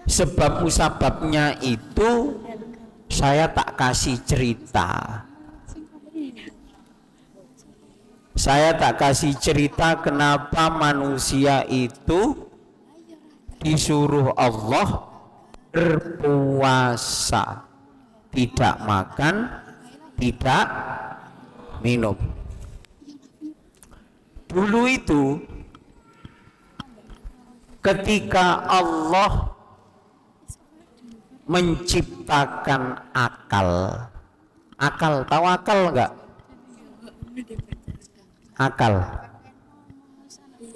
Sebab musababnya itu saya tak kasih cerita. Saya tak kasih cerita kenapa manusia itu disuruh Allah berpuasa, tidak makan, tidak minum. Dulu itu ketika Allah menciptakan akal, tahu akal enggak? Akal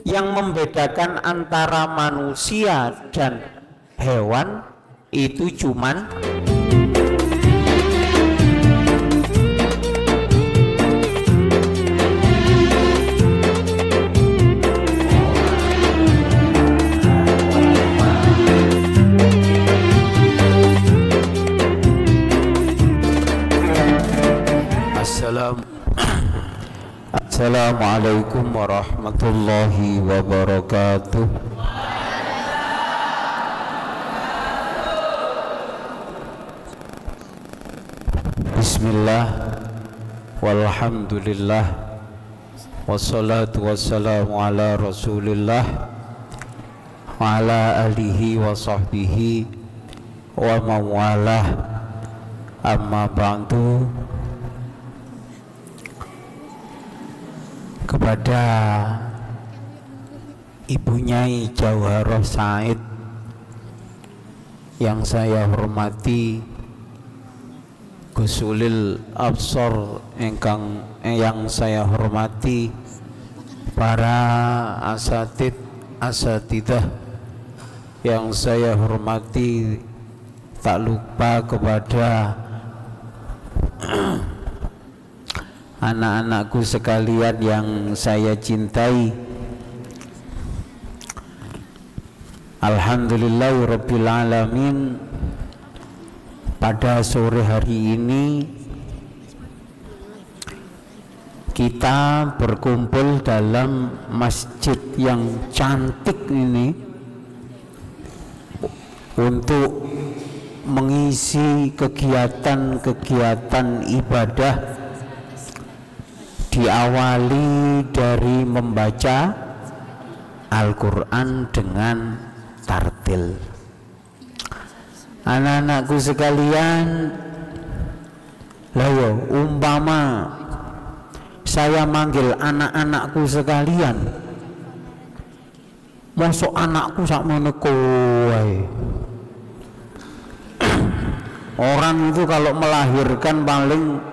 yang membedakan antara manusia dan hewan itu cuman Assalamualaikum warahmatullahi wabarakatuh. Bismillah walhamdulillah wassalatu wassalamu ala rasulillah wa ala alihi wa sahbihi wa mawalah, amma ba'du. Kepada Ibu Nyai Jauharoh Said yang saya hormati, Gusulil Absor yang saya hormati, para asatidah yang saya hormati, tak lupa kepada anak-anakku sekalian yang saya cintai. Alhamdulillahirabbil alamin, pada sore hari ini kita berkumpul dalam masjid yang cantik ini untuk mengisi kegiatan-kegiatan ibadah, diawali dari membaca Al-Quran dengan tartil. Anak-anakku sekalian, layo umpama saya manggil anak-anakku sekalian, mosok anakku sak meneku wae. Orang itu kalau melahirkan paling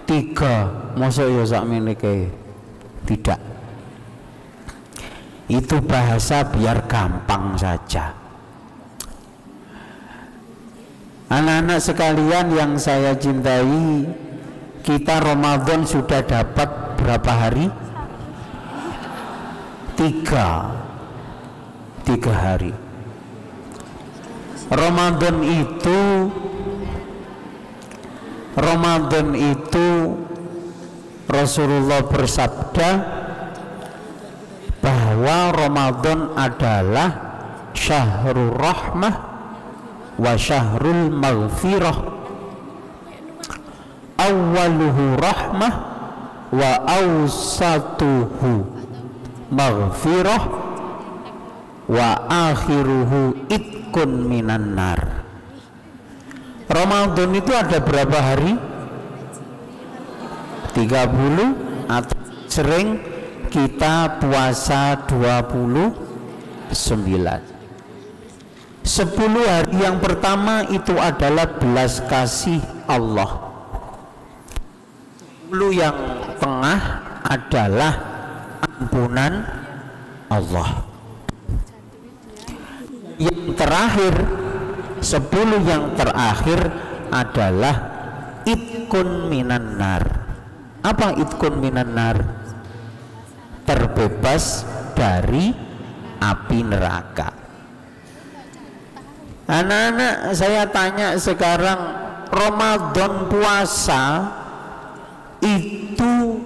3, mosok ya sak menike. Tidak, itu bahasa biar gampang saja. Anak-anak sekalian yang saya cintai, kita Ramadan sudah dapat berapa hari? 3 hari. Ramadan itu Rasulullah bersabda bahwa Ramadan adalah syahrul rahmah wa syahrul maghfirah, awwaluhu rahmah wa awsatuhu maghfirah wa akhiruhu itkun minan nar. Ramadan itu ada berapa hari? 30, atau sering kita puasa 29. 10 hari yang pertama itu adalah belas kasih Allah. 10 yang tengah adalah ampunan Allah. Yang terakhir, 10 yang terakhir adalah itkun minan nar. Apa itkun minan nar? Terbebas dari api neraka. Anak-anak, saya tanya sekarang, Ramadan puasa itu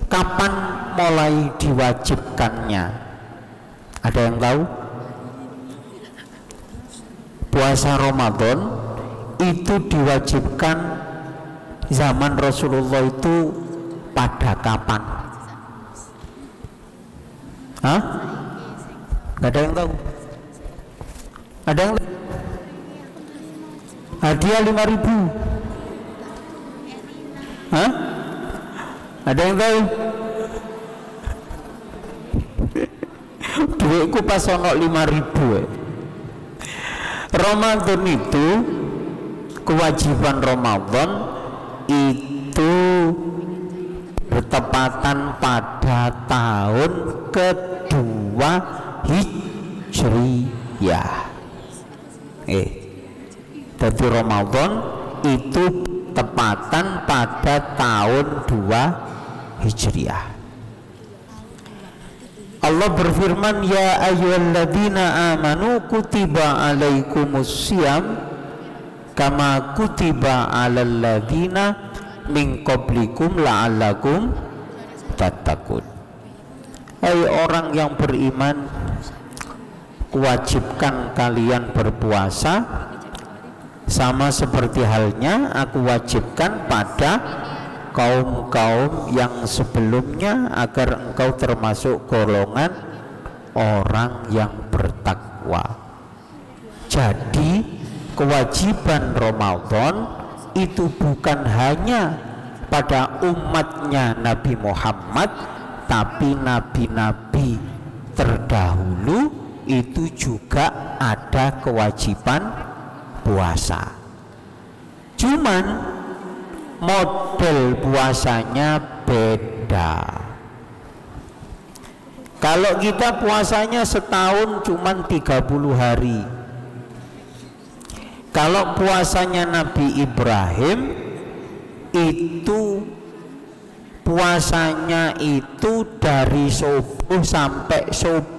kapan mulai diwajibkannya? Ada yang tahu? puasa Ramadan itu diwajibkan zaman Rasulullah itu pada kapan? Hah? Gak ada yang tahu? Ada yang tahu? Hadiah 5.000. Hah? Ada yang tahu? Duitku pas ono 5.000. Ramadan itu, kewajiban Ramadan itu bertepatan pada tahun kedua Hijriyah. Jadi Ramadan itu tepatan pada tahun 2 Hijriah. Allah berfirman, ya ayyuhalladzina amanu kutiba alaikumussyiyam kama kutiba alal ladzina min qablikum la'allakum tattaqun. Hai orang yang beriman, wajibkan kalian berpuasa sama seperti halnya aku wajibkan pada kaum-kaum yang sebelumnya agar engkau termasuk golongan orang yang bertakwa. Jadi kewajiban Ramadan itu bukan hanya pada umatnya Nabi Muhammad, tapi nabi-nabi terdahulu itu juga ada kewajiban puasa. Cuman model puasanya beda. Kalau kita puasanya setahun cuman 30 hari. Kalau puasanya Nabi Ibrahim itu puasanya itu dari subuh sampai subuh.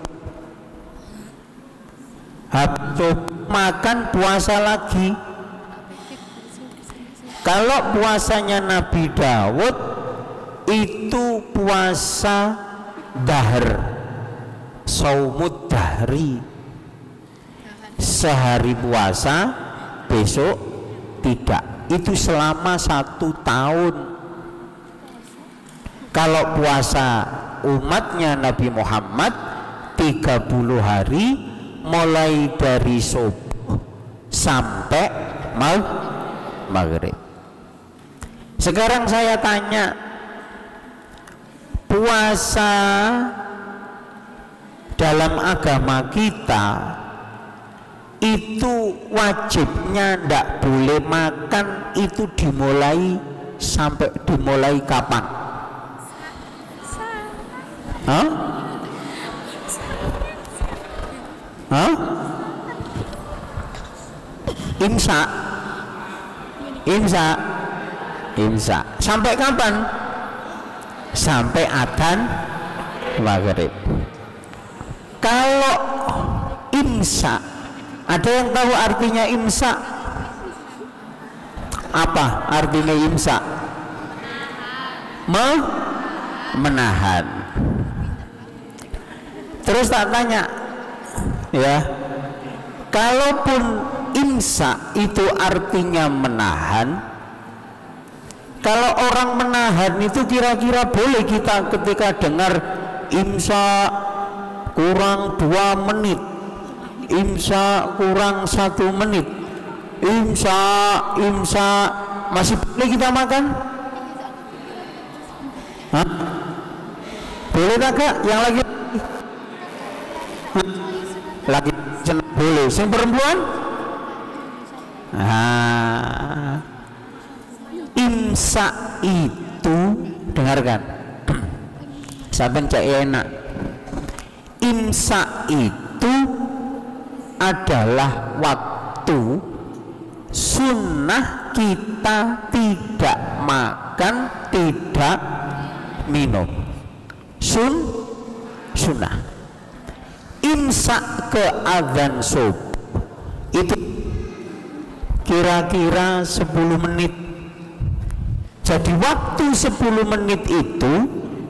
Habis makan puasa lagi. Kalau puasanya Nabi Daud itu puasa dahr, saumud dahri, sehari puasa besok tidak, itu selama 1 tahun. Kalau puasa umatnya Nabi Muhammad 30 hari mulai dari subuh sampai maghrib. Sekarang saya tanya, puasa dalam agama kita itu wajibnya ndak boleh makan itu dimulai sampai dimulai kapan? Hah? Hah? Imsa sampai kapan? Sampai adzan maghrib. Kalau imsa, ada yang tahu artinya imsa? Apa artinya imsa? Menahan. Terus tak tanya, ya, kalaupun imsa itu artinya menahan, kalau orang menahan itu kira-kira boleh kita ketika dengar imsa kurang 2 menit, imsa kurang 1 menit, imsa masih boleh kita makan? Hah? Boleh tak Kak? Yang lagi boleh, yang perempuan? Imsa itu, dengarkan, saben cek enak. Imsa itu adalah waktu sunnah kita tidak makan, tidak minum. Sunnah. Imsak ke adzan subuh itu kira-kira 10 menit. Jadi waktu 10 menit itu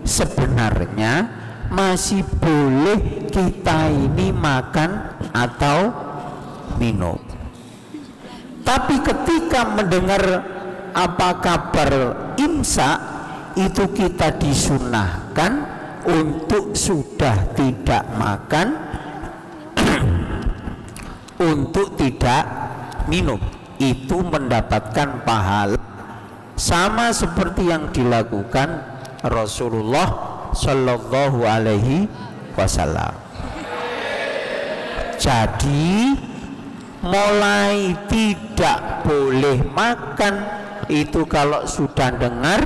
sebenarnya masih boleh kita ini makan atau minum. Tapi ketika mendengar apa kabar imsak, itu kita disunahkan untuk sudah tidak makan, untuk tidak minum. Itu mendapatkan pahala sama seperti yang dilakukan Rasulullah Shallallahu Alaihi Wasallam. Jadi mulai tidak boleh makan itu kalau sudah dengar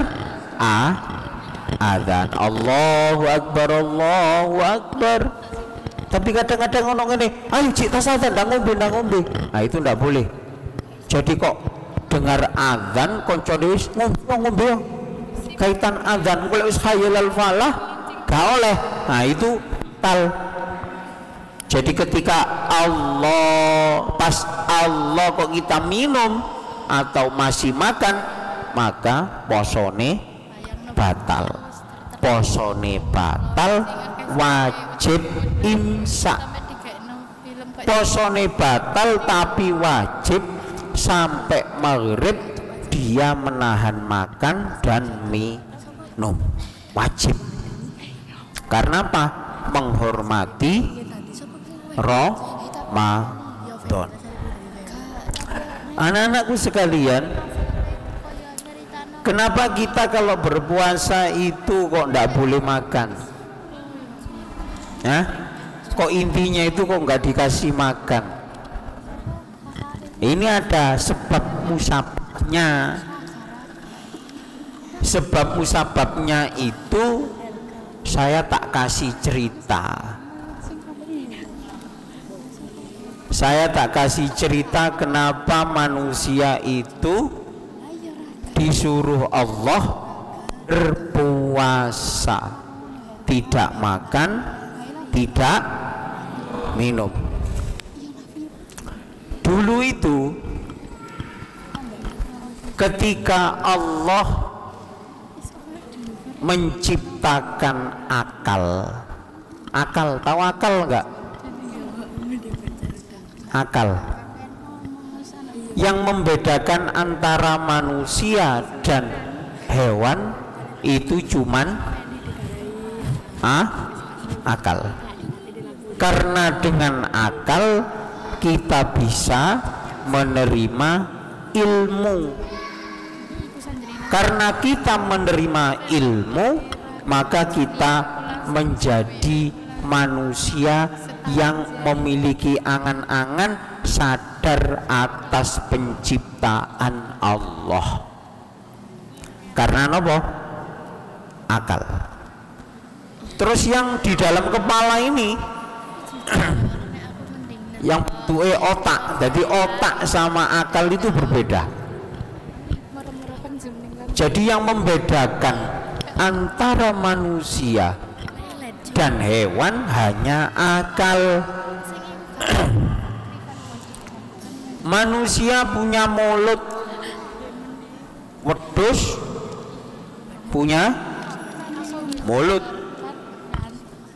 adzan. Allahu Akbar, Allahu Akbar. Tapi kadang-kadang orang ini, ayo cik tas adzan, ndak ngombe. Nah itu ndak boleh. Jadi kok dengar adzan koncone wis ngombe. Kaitan adzan kalau wis hayal al falah gak oleh. Nah itu tal. Jadi ketika pas Allah kok kita minum atau masih makan, maka posone batal. Posone batal, wajib imsak. Posone batal tapi wajib sampai maghrib dia menahan makan dan minum. Wajib. Karena apa? Menghormati Ramadan. Anak-anakku sekalian, kenapa kita kalau berpuasa itu kok ndak boleh makan? Kok intinya itu kok nggak dikasih makan? Ini ada sebab musababnya. Sebab musababnya itu saya tak kasih cerita. Saya tak kasih cerita kenapa manusia itu disuruh Allah berpuasa, tidak makan, tidak minum. Dulu itu ketika Allah menciptakan akal, tahu akal enggak? Akal yang membedakan antara manusia dan hewan itu cuman akal. Karena dengan akal kita bisa menerima ilmu. Karena kita menerima ilmu, maka kita menjadi manusia yang memiliki angan-angan sadar atas penciptaan Allah. Karena apa? Akal. Terus yang di dalam kepala ini yang bentuknya otak, jadi otak sama akal itu berbeda. Jadi yang membedakan antara manusia dan hewan hanya akal. Manusia punya mulut, wedhus punya mulut.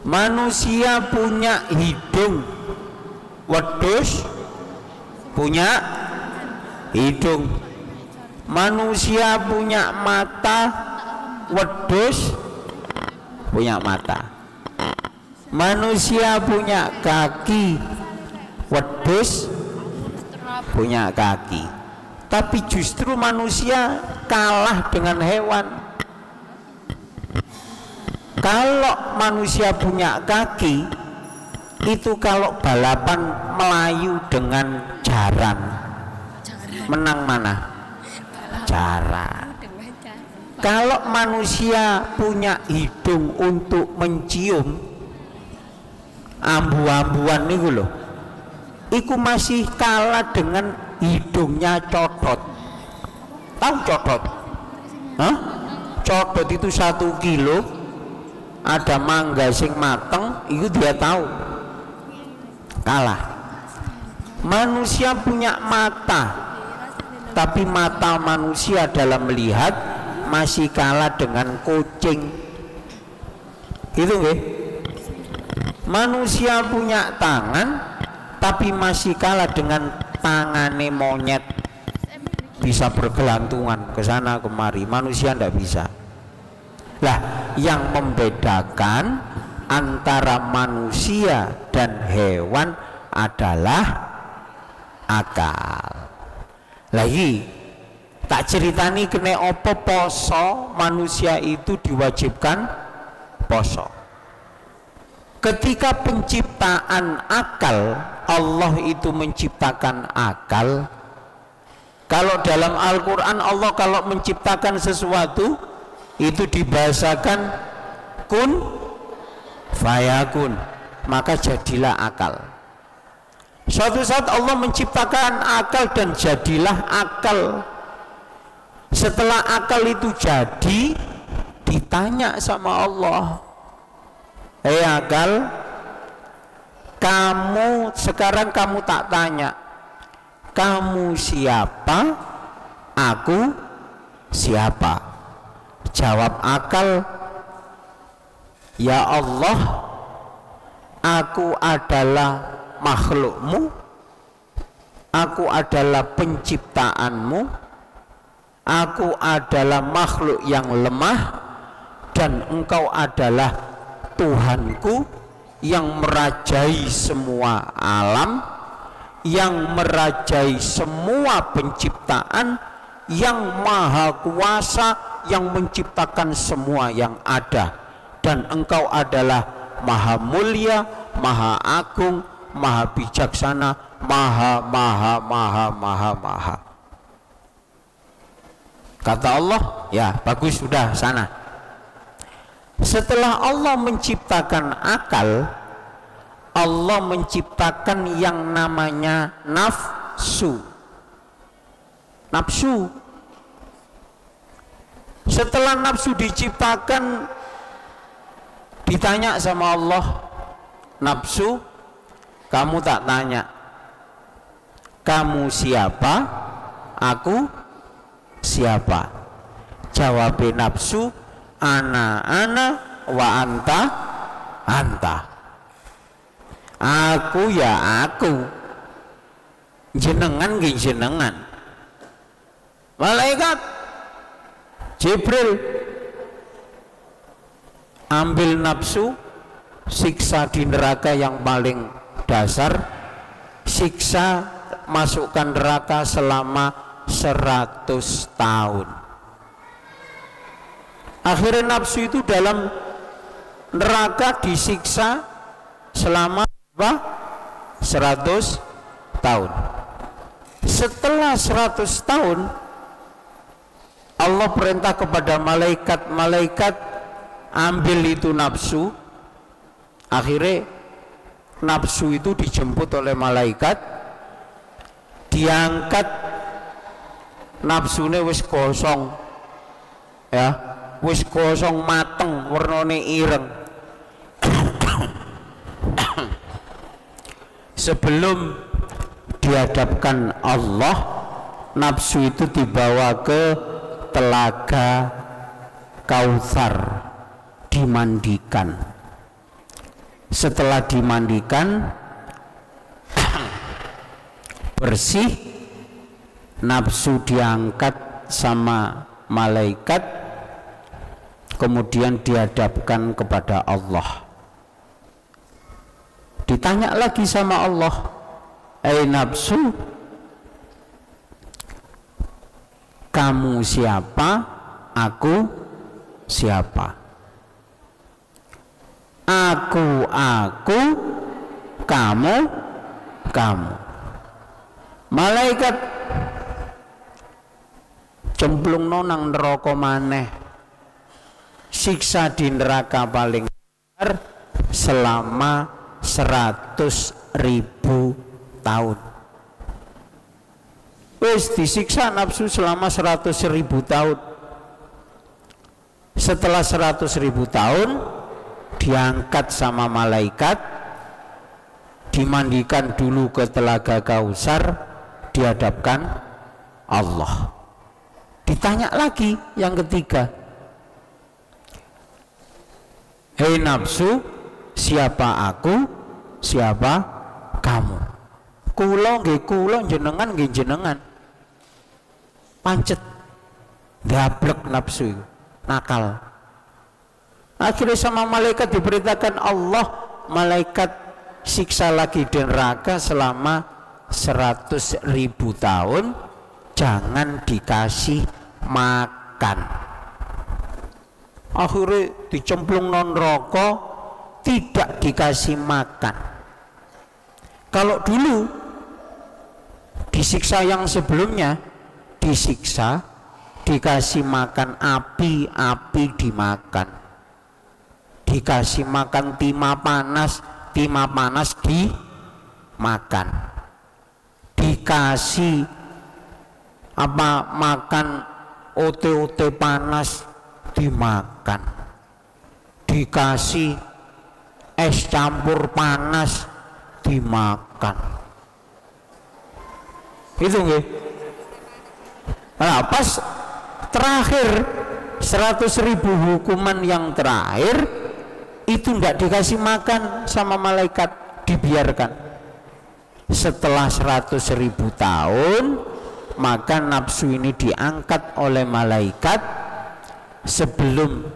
Manusia punya hidung, wedhus punya hidung. Manusia punya mata, wedhus punya mata. Manusia punya kaki, wedhus punya kaki. Tapi justru manusia kalah dengan hewan. Kalau manusia punya kaki, itu kalau balapan melayu dengan jaran, menang mana? Jaran. Kalau manusia punya hidung untuk mencium, ambu-ambuan nih loh, iku masih kalah dengan hidungnya codot. Tahu codot? Codot itu 1 kilo, ada mangga sing mateng, itu dia tahu. Kalah. Manusia punya mata, tapi mata manusia dalam melihat masih kalah dengan kucing. Gitu nggih? Manusia punya tangan tapi masih kalah dengan tangane monyet. bisa bergelantungan ke sana kemari, manusia tidak bisa. Lah, yang membedakan antara manusia dan hewan adalah akal. Lagi tak ceritani kena opo poso, manusia itu diwajibkan poso. Ketika penciptaan akal, Allah itu menciptakan akal. Kalau dalam Al-Quran Allah kalau menciptakan sesuatu itu dibahasakan kun fayakun, maka jadilah akal. Suatu saat Allah menciptakan akal dan jadilah akal. Setelah akal itu jadi, ditanya sama Allah, hei akal, kamu sekarang kamu tak tanya, kamu siapa, aku siapa? Jawab akal, ya Allah, aku adalah makhlukmu, aku adalah penciptaanmu, aku adalah makhluk yang lemah, dan engkau adalah Tuhanku yang merajai semua alam, yang merajai semua penciptaan, yang maha kuasa, yang menciptakan semua yang ada, dan engkau adalah maha mulia, maha agung, maha bijaksana, maha. Kata Allah, ya bagus, sudah sana. Setelah Allah menciptakan akal, Allah menciptakan yang namanya nafsu. Nafsu. Setelah nafsu diciptakan, ditanya sama Allah, nafsu, kamu tak tanya, kamu siapa, aku siapa? Jawab nafsu, ana wa anta anta. Aku ya aku, jenengan ge jenengan. Malaikat Jibril ambil nafsu, siksa di neraka yang paling dasar, siksa masukkan neraka selama 100 tahun. Akhirnya nafsu itu dalam neraka disiksa selama 100 tahun. Setelah 100 tahun Allah perintah kepada malaikat ambil itu nafsu. Akhirnya nafsu itu dijemput oleh malaikat, diangkat, nafsune wis kosong, ya wis kosong mateng, warnane ireng. Sebelum dihadapkan Allah, nafsu itu dibawa ke telaga Kautsar, dimandikan. Setelah dimandikan bersih, nafsu diangkat sama malaikat, kemudian dihadapkan kepada Allah. Ditanya lagi sama Allah, nafsu, kamu siapa, aku siapa? Aku, kamu. Malaikat cemplung nonang neraka maneh, siksa di neraka paling besar selama 100.000 tahun. Wis disiksa nafsu selama 100.000 tahun. Setelah 100.000 tahun diangkat sama malaikat, dimandikan dulu ke telaga Kautsar, dihadapkan Allah. Ditanya lagi yang ketiga, hei nafsu, siapa aku, siapa kamu? Kula nggih kula, jenengan nggih jenengan. pancet dablek nafsu itu, nakal. Akhirnya sama malaikat diberitakan Allah, malaikat siksa lagi di neraka selama 100.000 tahun, jangan dikasih makan. Akhirnya dicemplung non rokok, tidak dikasih makan. Kalau dulu disiksa yang sebelumnya, disiksa dikasih makan api, api dimakan, dikasih makan timah panas, timah panas dimakan, dikasih apa makan ote-ote panas dimakan, dikasih es campur panas dimakan. Itu nggih. Nah, pas terakhir 100.000 hukuman yang terakhir itu enggak dikasih makan sama malaikat, dibiarkan. Setelah 100.000 tahun, maka nafsu ini diangkat oleh malaikat. Sebelum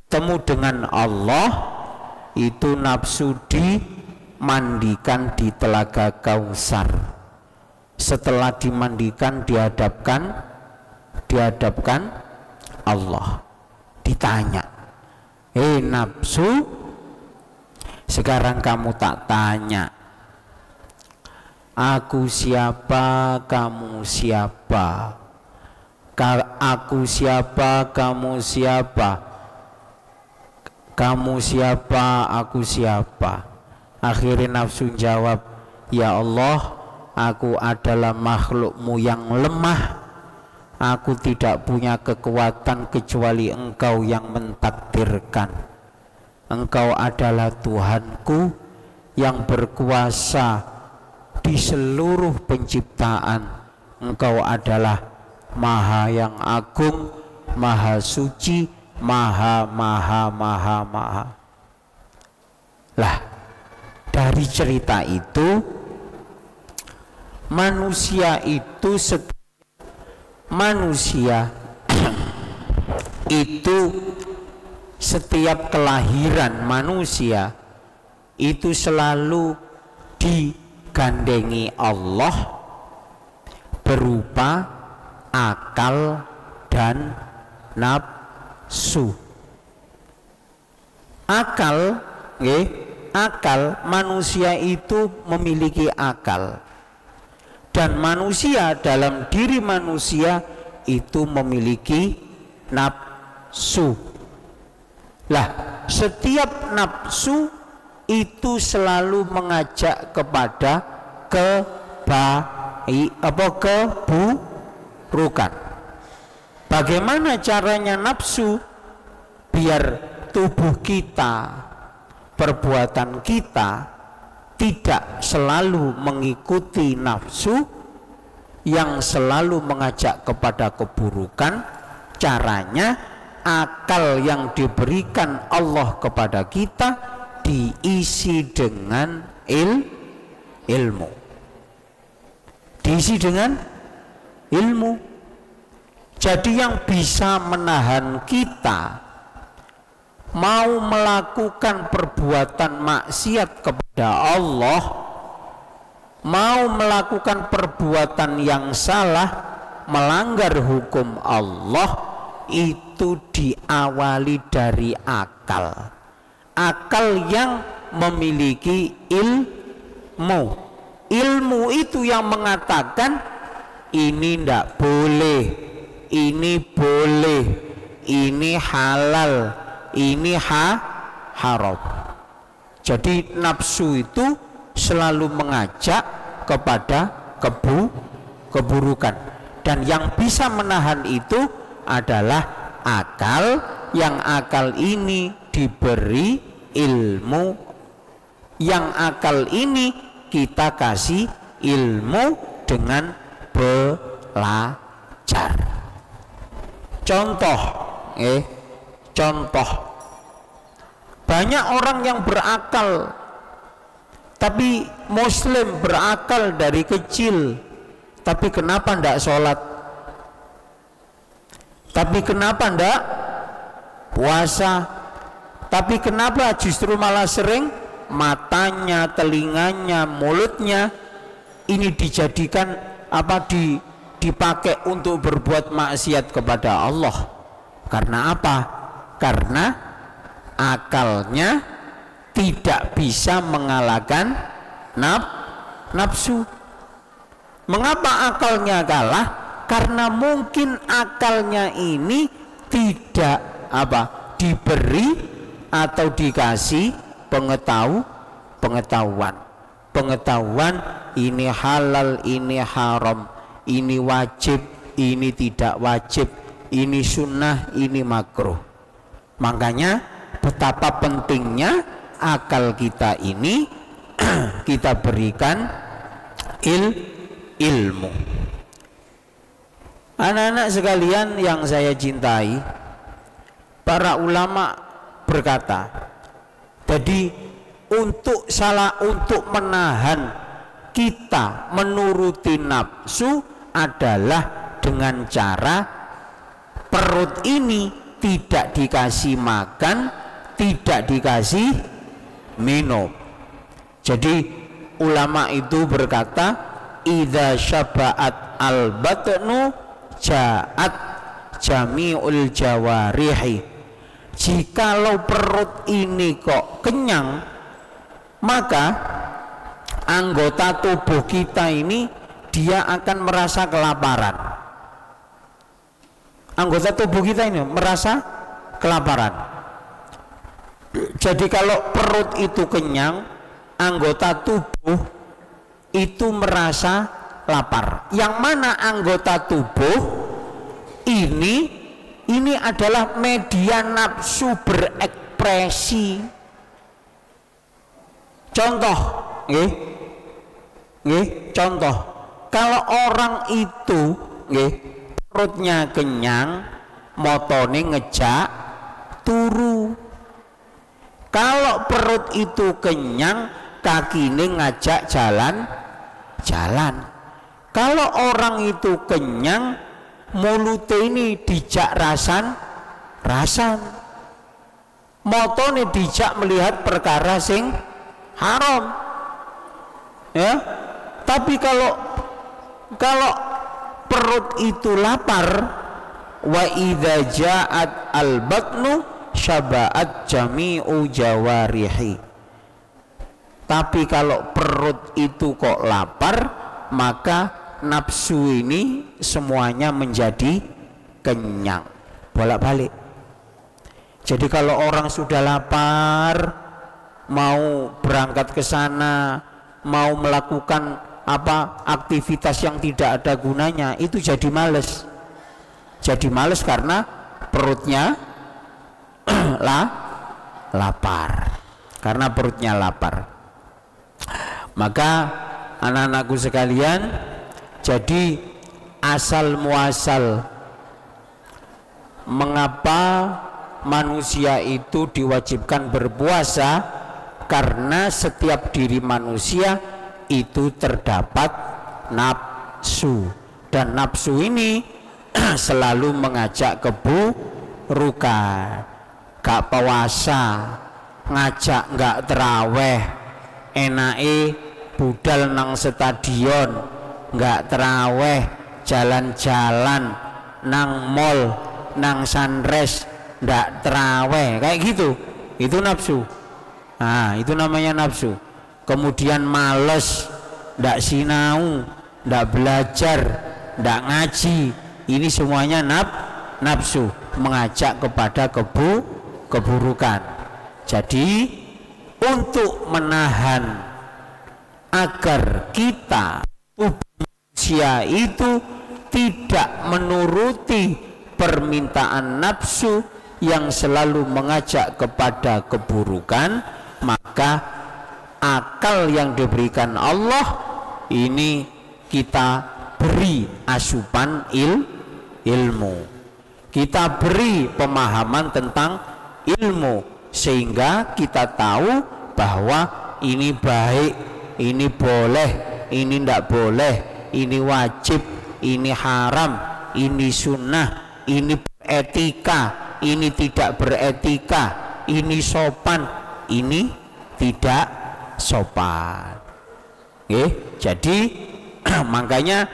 temu dengan Allah, itu nafsu dimandikan di telaga Kausar. Setelah dimandikan dihadapkan Allah, ditanya, nafsu, sekarang kamu tak tanya, aku siapa, kamu siapa? Aku siapa, kamu siapa? Kamu siapa, aku siapa? Akhirnya nafsu jawab, ya Allah, aku adalah makhlukmu yang lemah. Aku tidak punya kekuatan kecuali Engkau yang mentakdirkan. Engkau adalah Tuhanku yang berkuasa di seluruh penciptaan. Engkau adalah Maha yang agung, Maha suci, Maha. Lah, dari cerita itu manusia itu setiap kelahiran manusia itu selalu digandengi Allah berupa akal dan nafsu. Akal, akal, manusia itu memiliki akal, dan manusia dalam diri manusia itu memiliki nafsu. Lah, setiap nafsu itu selalu mengajak kepada keburukan. Bagaimana caranya nafsu biar tubuh kita, perbuatan kita tidak selalu mengikuti nafsu yang selalu mengajak kepada keburukan? Caranya, akal yang diberikan Allah kepada kita diisi dengan ilmu. Diisi dengan ilmu. Jadi yang bisa menahan kita mau melakukan perbuatan maksiat kepada Allah, mau melakukan perbuatan yang salah, melanggar hukum Allah, itu diawali dari akal. Akal yang memiliki ilmu. Ilmu itu yang mengatakan ini tidak boleh, ini boleh, ini halal, ini haram. Jadi nafsu itu selalu mengajak kepada keburukan, dan yang bisa menahan itu adalah akal, yang akal ini diberi ilmu, yang akal ini kita kasih ilmu dengan belajar. Contoh, contoh, banyak orang yang berakal, tapi muslim berakal dari kecil, tapi kenapa tidak sholat? Tapi kenapa ndak puasa? Tapi kenapa justru malah sering matanya, telinganya, mulutnya ini dijadikan dipakai untuk berbuat maksiat kepada Allah? Karena apa? Karena akalnya tidak bisa mengalahkan nafsu. Mengapa akalnya kalah? Karena mungkin akalnya ini tidak diberi atau dikasih pengetahuan ini halal, ini haram, ini wajib, ini tidak wajib, ini sunnah, ini makruh. Makanya betapa pentingnya akal kita ini kita berikan ilmu. Anak-anak sekalian yang saya cintai, para ulama berkata, jadi untuk menahan kita menuruti nafsu adalah dengan cara perut ini tidak dikasih makan, tidak dikasih minum. Jadi ulama itu berkata, idza syaba'at al-batnu ja'at jami'ul jawarihi. Jikalau perut ini kok kenyang, maka anggota tubuh kita ini dia akan merasa kelaparan. Anggota tubuh kita ini merasa kelaparan. Jadi kalau perut itu kenyang, anggota tubuh itu merasa lapar. Yang mana anggota tubuh ini adalah media nafsu berekspresi. Contoh, contoh, kalau orang itu perutnya kenyang, motone ngejak turu. Kalau perut itu kenyang, kakine ngajak jalan. Kalau orang itu kenyang, mulut ini dijak rasan, motone dijak melihat perkara sing haram. Ya, tapi kalau perut itu lapar, wa idza ja'at al-batnu syaba'at jami'u jawarihi. Tapi kalau perut itu kok lapar, maka nafsu ini semuanya menjadi kenyang. Bolak-balik. Jadi kalau orang sudah lapar, mau berangkat ke sana, mau melakukan aktivitas yang tidak ada gunanya, itu jadi males. Jadi males karena perutnya lapar. Karena perutnya lapar. Maka anak-anakku sekalian, jadi asal muasal mengapa manusia itu diwajibkan berpuasa, karena setiap diri manusia itu terdapat nafsu, dan nafsu ini selalu mengajak keburukan. Gak puasa, ngajak gak teraweh, enake budal nang stadion, nggak teraweh, jalan-jalan nang mall, nang sunrise, nggak teraweh, kayak gitu. Itu nafsu. Nah, itu namanya nafsu. Kemudian males, nggak sinau, nggak belajar, nggak ngaji, ini semuanya nafsu, mengajak kepada keburukan. Jadi untuk menahan agar kita manusia itu tidak menuruti permintaan nafsu yang selalu mengajak kepada keburukan, maka akal yang diberikan Allah ini kita beri asupan ilmu, kita beri pemahaman tentang ilmu, sehingga kita tahu bahwa ini baik, ini boleh, ini tidak boleh, ini wajib, ini haram, ini sunnah, ini beretika, ini tidak beretika, ini sopan, ini tidak sopan. Jadi makanya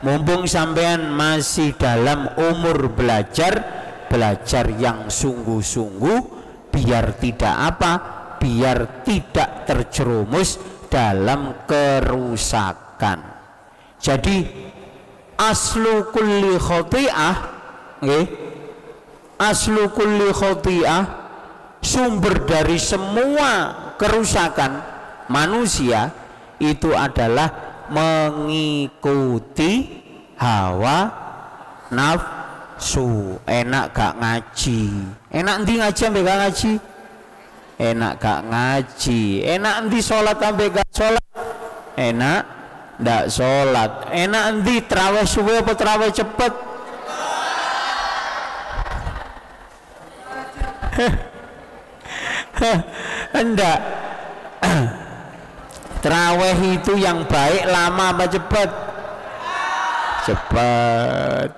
mumpung sampean masih dalam umur belajar yang sungguh-sungguh, biar tidak apa, biar tidak terjerumus dalam kerusakan. Jadi aslu kulli khoti'ah, aslu kulli khoti'ah, sumber dari semua kerusakan manusia itu adalah mengikuti hawa nafsu. Enak gak ngaji, enak nanti ngaji sampai gak ngaji, enak gak ngaji, enak nanti sholat sampai gak sholat, enak ndak sholat, enak nanti terawih suwe apa terawih cepet. Enggak. Terawih itu yang baik lama apa cepet? Cepet.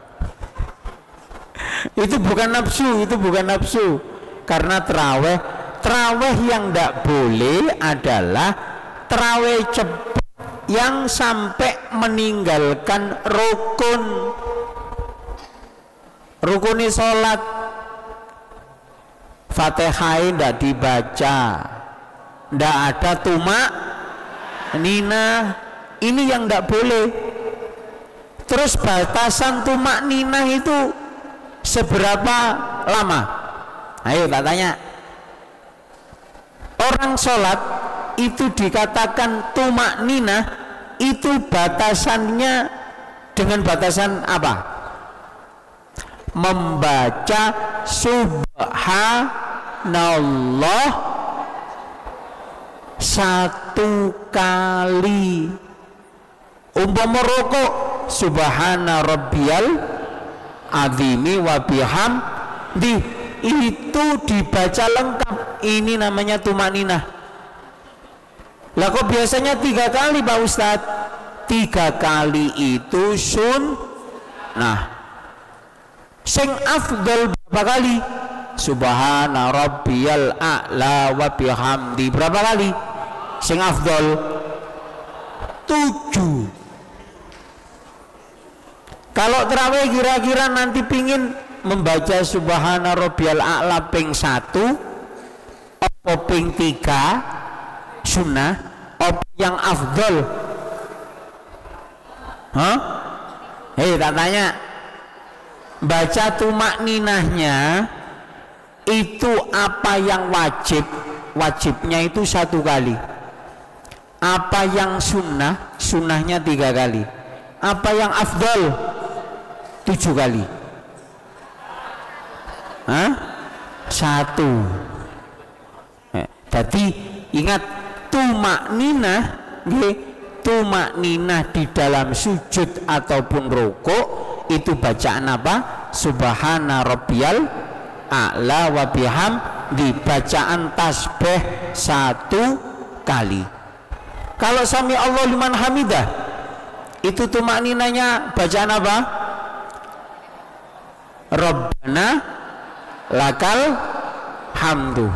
Itu bukan nafsu, itu bukan nafsu. Karena terawih yang ndak boleh adalah terawih cepet yang sampai meninggalkan rukun sholat. Fatihah ndak dibaca, ndak ada tumak nina, ini yang ndak boleh. Terus batasan tumak nina itu seberapa lama? Ayo tak tanya. Orang sholat itu dikatakan tumak nina, itu batasannya dengan batasan apa? Membaca subhanallah 1 kali. Umpama rukuk subhana rabbiyal azimi wa bihamdi, itu dibaca lengkap, ini namanya tumaninah. Lah kok biasanya 3 kali Pak Ustadz? 3 kali itu sunnah. Sing afdal berapa kali? Subhana rabbiyal a'la wa bihamdi berapa kali? Sing afdal 7. Kalau terawih kira-kira nanti pingin membaca subhana rabbiyal a'la ping 1 apa ping 3 sunnah, apa yang afdal? Hah? Hei tak tanya. Baca tumak ninahnya itu apa yang wajib? Wajibnya itu 1 kali. Apa yang sunnah? Sunnahnya 3 kali. Apa yang afdal? 7 kali. Hah? 1. Jadi ingat tumak ninah, tumak ninah di dalam sujud ataupun rukuk itu bacaan apa? Subhana rabbiyal a'la wa bihamdi, bacaan tasbih 1 kali. Kalau sami Allah liman hamidah itu tumak ninahnya bacaan apa? Rabbana lakal hamdu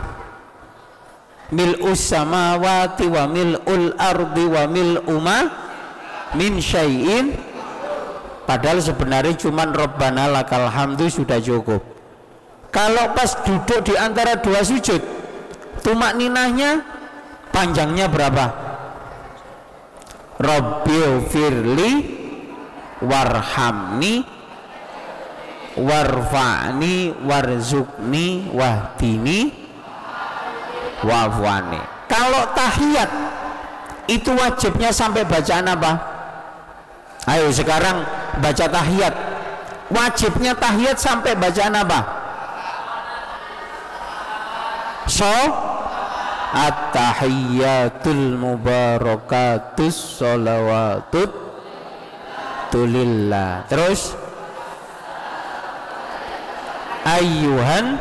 mil'us samawati wa mil'ul ardi wa mil'u ma min syai'in. Padahal sebenarnya cuman Rabbana lakal hamdu sudah cukup. Kalau pas duduk di antara 2 sujud, tumak ninahnya panjangnya berapa? Rabbighfirli warhamni warfa'ni warzuqni wahdini wa'afwani. Kalau tahiyat itu wajibnya sampai bacaan apa? Ayo sekarang baca tahiyat. Wajibnya tahiyat sampai bacaan apa? At-tahiyyatul mubarakatus sholawatut tulillah. Terus ayyuhan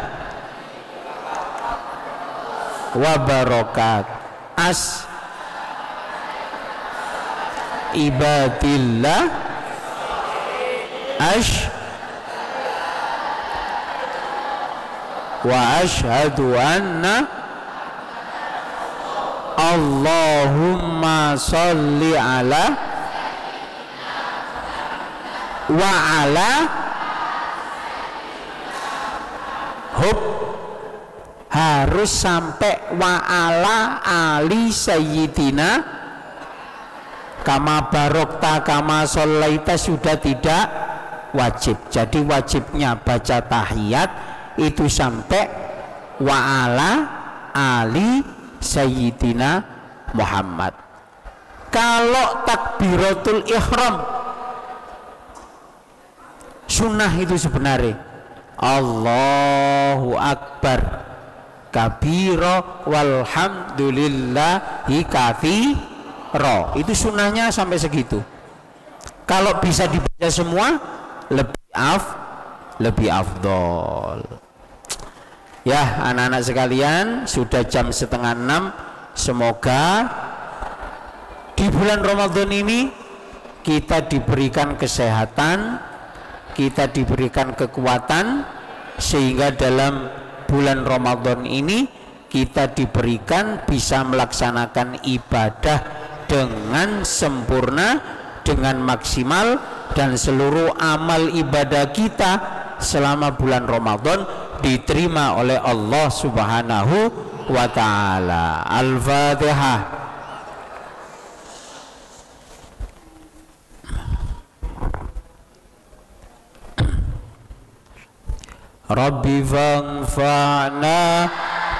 wa barakat as ibadillah wa asyhadu anna Allahumma sholli ala wa ala hub, harus sampai wa ala ali sayyidina kama barokta kama sholaita sudah tidak wajib. Jadi wajibnya baca tahiyat itu sampai wa ala ali sayyidina Muhammad. Kalau takbiratul ihram sunnah itu sebenarnya Allahu akbar kabira walhamdulillahi katsira, itu sunnahnya sampai segitu. Kalau bisa dibaca semua lebih afdol. Ya anak-anak sekalian, sudah jam 5:30. Semoga di bulan Ramadan ini kita diberikan kesehatan, kita diberikan kekuatan, sehingga dalam bulan Ramadan ini kita diberikan bisa melaksanakan ibadah dengan sempurna, dengan maksimal, dan seluruh amal ibadah kita selama bulan Ramadan diterima oleh Allah Subhanahu wa ta'ala. Al-Fatihah. Rabbi fanfa'na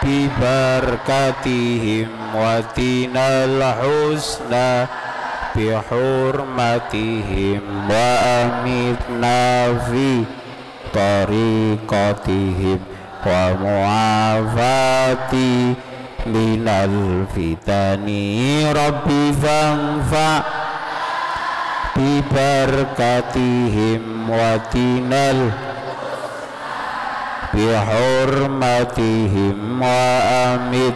bibarakatihim wa tinal husna bihurmatihim wa amitna fi tariqatihim wa mu'afati minal fitani. Rabbi fanfa' bibarakatihim wa tinal bihurmatihim wa amit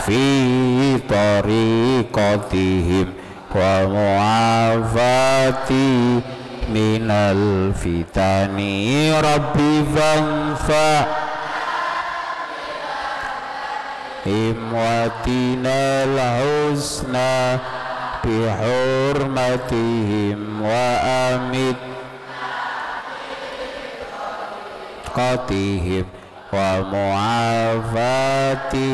fi tariqatihim wa mu'afati minal fitani. Rabbi fanfa' imwatinal husna bihurmatihim wa amit qatihim wa mu'afati.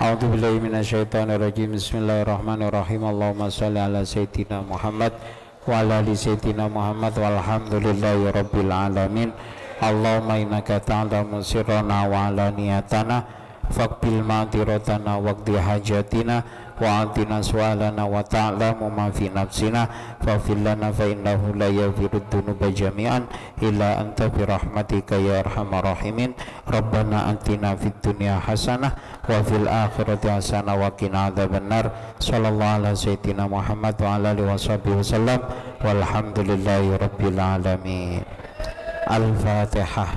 A'udzu billahi minasyaitonir rajim. Bismillahirrahmanirrahim. Allahumma shalli ala sayyidina Muhammad wa ala ali sayyidina Muhammad walhamdulillahi rabbil alamin. Allahumma innaka ta'lamu sirrana wa alaniyatana faqbil ma'tiratana waqdi hajatina wa atina su'alana wa ta'lamu ma fi nafsina faghfir lana fa innahu la yaghfiru dzunuba jami'an illa anta bi rahmatika ya arhamar rahimin. Rabbana atina fid dunya hasanah wa fil akhirati hasanah wa qina adzabannar. Sallallahu ala sayyidina Muhammad wa ala alihi washabbihi wasallam walhamdulillahi rabbil alamin. Al-Fatihah.